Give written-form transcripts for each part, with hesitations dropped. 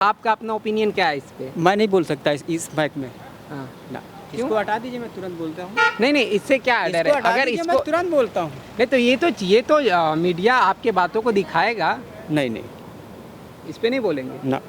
आपका अपना ओपिनियन क्या है इस पे? मैं नहीं बोल सकता इस बाइक में हाँ। ना। क्यों? इसको हटा दीजिए, मैं तुरंत बोलता हूँ। नहीं इससे क्या डर है? अगर मैं इसको तुरंत बोलता हूँ। नहीं तो ये तो मीडिया आपके बातों को दिखाएगा, नहीं इस पे नहीं बोलेंगे ना।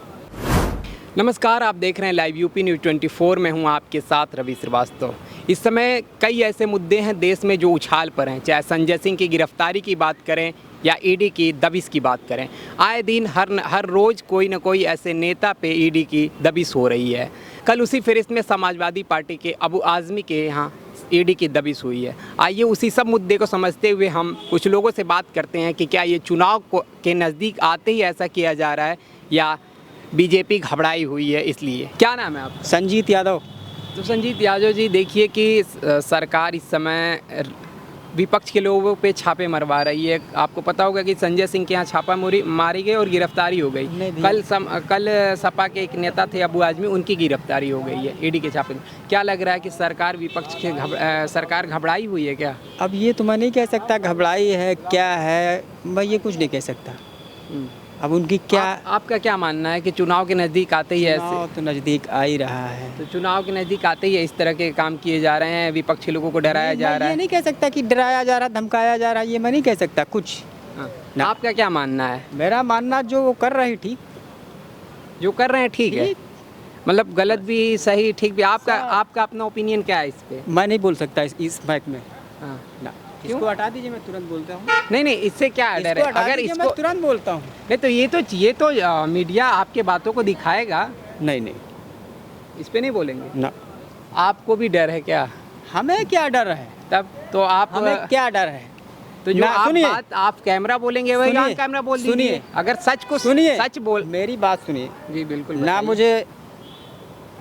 नमस्कार, आप देख रहे हैं लाइव यूपी न्यूज़ 24। में हूं आपके साथ रवि श्रीवास्तव। इस समय कई ऐसे मुद्दे हैं देश में जो उछाल पर हैं, चाहे संजय सिंह की गिरफ्तारी की बात करें या ईडी की दबिश की बात करें। आए दिन हर रोज़ कोई ना कोई ऐसे नेता पे ईडी की दबिश हो रही है। कल उसी फहरिस्त में समाजवादी पार्टी के अबू आज़मी के यहाँ ईडी की दबिश हुई है। आइए उसी सब मुद्दे को समझते हुए हम कुछ लोगों से बात करते हैं कि क्या ये चुनाव के नज़दीक आते ही ऐसा किया जा रहा है या बीजेपी घबराई हुई है इसलिए। क्या नाम है आपका? संजीत यादव। तो संजीत यादव जी, देखिए कि सरकार इस समय विपक्ष के लोगों पे छापे मरवा रही है। आपको पता होगा कि संजय सिंह के यहाँ छापा मारी गई और गिरफ्तारी हो गई। कल सपा के एक नेता थे अबू आज़मी, उनकी गिरफ्तारी हो गई है ईडी के छापे में। क्या लग रहा है कि सरकार विपक्ष के सरकार घबराई हुई है क्या? अब ये तो मैं नहीं कह सकता घबराई है क्या है, मैं ये कुछ नहीं कह सकता। अब उनकी क्या आपका क्या मानना है कि चुनाव के नज़दीक आते ही ऐसे? तो नज़दीक आ ही रहा है। तो चुनाव के नज़दीक आते ही इस तरह के काम किए जा रहे हैं, विपक्षी लोगों को डराया जा रहा है। ये नहीं कह सकता कि डराया जा रहा, धमकाया जा रहा है, ये मैं नहीं कह सकता कुछ। ना। आपका क्या मानना है? मेरा मानना जो वो कर रहे हैं ठीक, जो कर रहे हैं ठीक है, मतलब गलत भी सही ठीक भी। आपका अपना ओपिनियन क्या है इस पे? मैं नहीं बोल सकता इस बाइक में ना। क्यों? इसको हटा दीजिए, मैं तुरंत बोलता हूँ। नहीं इससे क्या डर है? अगर मैं इसको तुरंत बोलता हूँ। नहीं तो ये तो मीडिया आपके बातों को दिखाएगा, नहीं इस पे नहीं बोलेंगे ना। आपको भी डर है क्या? हमें क्या डर है? तब तो आप हमें क्या डर है? तो जो आप बात आप कैमरा बोलेंगे वही आप कैमरा बोल दीजिए। सुनिए, अगर सच को सुनिए, सच बोल, मेरी बात सुनिए जी बिल्कुल। ना मुझे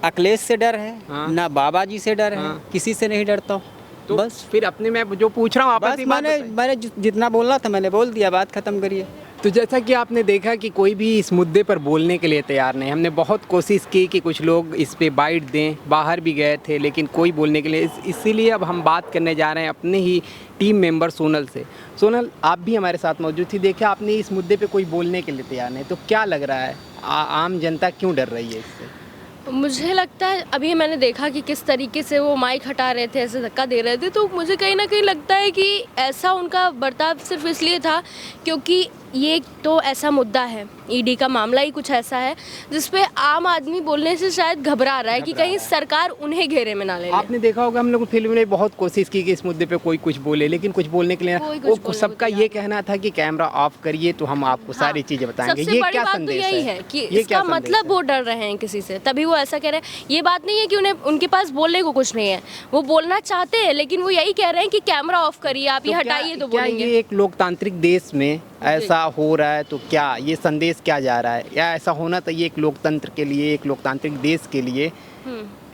अखिलेश से डर है, हाँ। ना बाबा जी से डर है, हाँ। किसी से नहीं डरता हूँ। तो बस फिर अपने में जो पूछ रहा हूँ आपस बस मैंने जितना बोलना था मैंने बोल दिया, बात खत्म करिए। तो जैसा कि आपने देखा कि कोई भी इस मुद्दे पर बोलने के लिए तैयार नहीं। हमने बहुत कोशिश की कि कुछ लोग इस पे बाइट दें, बाहर भी गए थे लेकिन कोई बोलने के लिए इसीलिए अब हम बात करने जा रहे हैं अपने ही टीम मेंबर सोनल से। सोनल, आप भी हमारे साथ मौजूद थी, देखा आपने इस मुद्दे पे कोई बोलने के लिए तैयार नहीं, तो क्या लग रहा है आम जनता क्यों डर रही है इससे? मुझे लगता है अभी मैंने देखा कि किस तरीके से वो माइक हटा रहे थे, ऐसे धक्का दे रहे थे, तो मुझे कहीं ना कहीं लगता है कि ऐसा उनका बर्ताव सिर्फ इसलिए था क्योंकि ये तो ऐसा मुद्दा है, ईडी का मामला ही कुछ ऐसा है जिस पे आम आदमी बोलने से शायद घबरा रहा है कि कहीं सरकार उन्हें घेरे में ना ले ले। आपने देखा होगा हम लोग फिल्म ने बहुत कोशिश की कि इस मुद्दे पे कोई कुछ बोले, लेकिन कुछ बोलने के लिए वो सबका ये कहना था कि कैमरा ऑफ करिए तो हम आपको सारी चीजें बताएंगे। सबसे बड़ी बात तो यही है कि इसका मतलब वो डर रहे हैं किसी से, तभी वो ऐसा कह रहे हैं। ये बात नहीं है कि उन्हें उनके पास बोलने को कुछ नहीं है, वो बोलना चाहते हैं लेकिन वो यही कह रहे हैं कि कैमरा ऑफ करिए, आप ये हटाइए तो बोलेंगे। ये एक लोकतांत्रिक देश में ऐसा हो रहा है तो क्या ये संदेश क्या जा रहा है? या ऐसा होना चाहिए एक लोकतंत्र के लिए, एक लोकतांत्रिक देश के लिए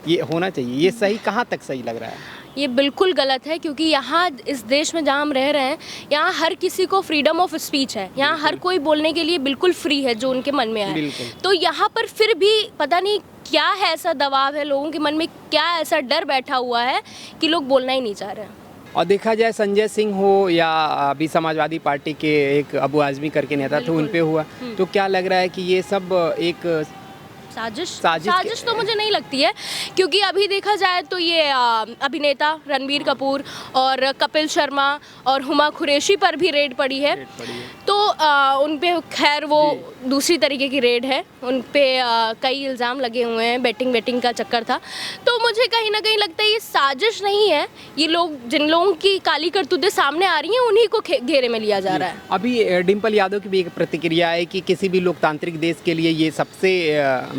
ये होना चाहिए? ये सही कहाँ तक सही लग रहा है? ये बिल्कुल गलत है क्योंकि यहाँ इस देश में जहाँ हम रह रहे हैं, यहाँ हर किसी को फ्रीडम ऑफ स्पीच है, यहाँ हर कोई बोलने के लिए बिल्कुल फ्री है जो उनके मन में आए। तो यहाँ पर फिर भी पता नहीं क्या है, ऐसा दबाव है लोगों के मन में, क्या ऐसा डर बैठा हुआ है कि लोग बोलना ही नहीं चाह रहे हैं। और देखा जाए संजय सिंह हो या अभी समाजवादी पार्टी के एक अबू आज़मी करके नेता थे, उन पे हुआ, तो क्या लग रहा है कि ये सब एक साजिश तो मुझे नहीं लगती है क्योंकि अभी देखा जाए तो ये अभिनेता रणबीर कपूर और कपिल शर्मा और हुमा कुरैशी पर भी रेड पड़ी है। तो उन पे खैर वो दूसरी तरीके की रेड है, उन पे कई इल्ज़ाम लगे हुए हैं, बेटिंग का चक्कर था। तो मुझे कहीं ना कहीं लगता है ये साजिश नहीं है, ये लोग जिन लोगों की काली करतूतें सामने आ रही हैं उन्हीं को घेरे में लिया जा रहा है। अभी डिम्पल यादव की भी एक प्रतिक्रिया है कि किसी भी लोकतांत्रिक देश के लिए ये सबसे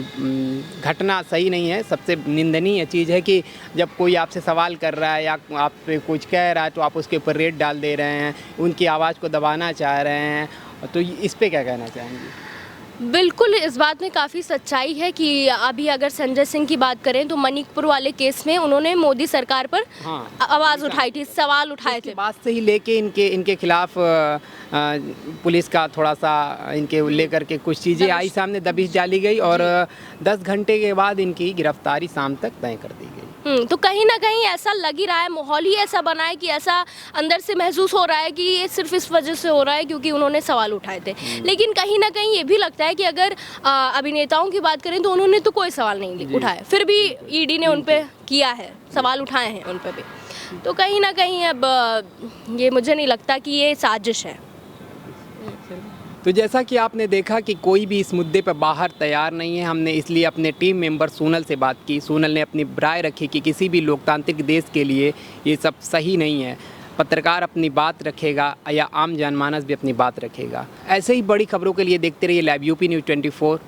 घटना सही नहीं है, सबसे निंदनीय चीज़ है कि जब कोई आपसे सवाल कर रहा है या आप पे कुछ कह रहा है तो आप उसके ऊपर रेड डाल दे रहे हैं, उनकी आवाज़ को दबाना चाह रहे हैं। तो इस पे क्या कहना चाहेंगे? बिल्कुल, इस बात में काफ़ी सच्चाई है कि अभी अगर संजय सिंह की बात करें तो मणिपुर वाले केस में उन्होंने मोदी सरकार पर आवाज़ उठाई थी, सवाल उठाए थे। बात से ही लेके इनके खिलाफ पुलिस का थोड़ा सा इनके लेकर के कुछ चीज़ें आई सामने, दबिश डाली गई और 10 घंटे के बाद इनकी गिरफ्तारी शाम तक तय कर दी गई। तो कहीं ना कहीं ऐसा लग ही रहा है, माहौल ही ऐसा बना है कि ऐसा अंदर से महसूस हो रहा है कि ये सिर्फ इस वजह से हो रहा है क्योंकि उन्होंने सवाल उठाए थे। लेकिन कहीं ना कहीं ये भी लगता है कि अगर अभिनेताओं की बात करें तो उन्होंने तो कोई सवाल नहीं उठाए, फिर भी ईडी ने उन पे किया है, सवाल उठाए हैं उन पे भी। तो कहीं ना कहीं अब ये मुझे नहीं लगता कि ये साजिश है। तो जैसा कि आपने देखा कि कोई भी इस मुद्दे पर बाहर तैयार नहीं है, हमने इसलिए अपने टीम मेंबर सोनल से बात की। सोनल ने अपनी राय रखी कि किसी भी लोकतांत्रिक देश के लिए ये सब सही नहीं है। पत्रकार अपनी बात रखेगा या आम जनमानस भी अपनी बात रखेगा। ऐसे ही बड़ी खबरों के लिए देखते रहिए लाइव यूपी न्यूज़ 24।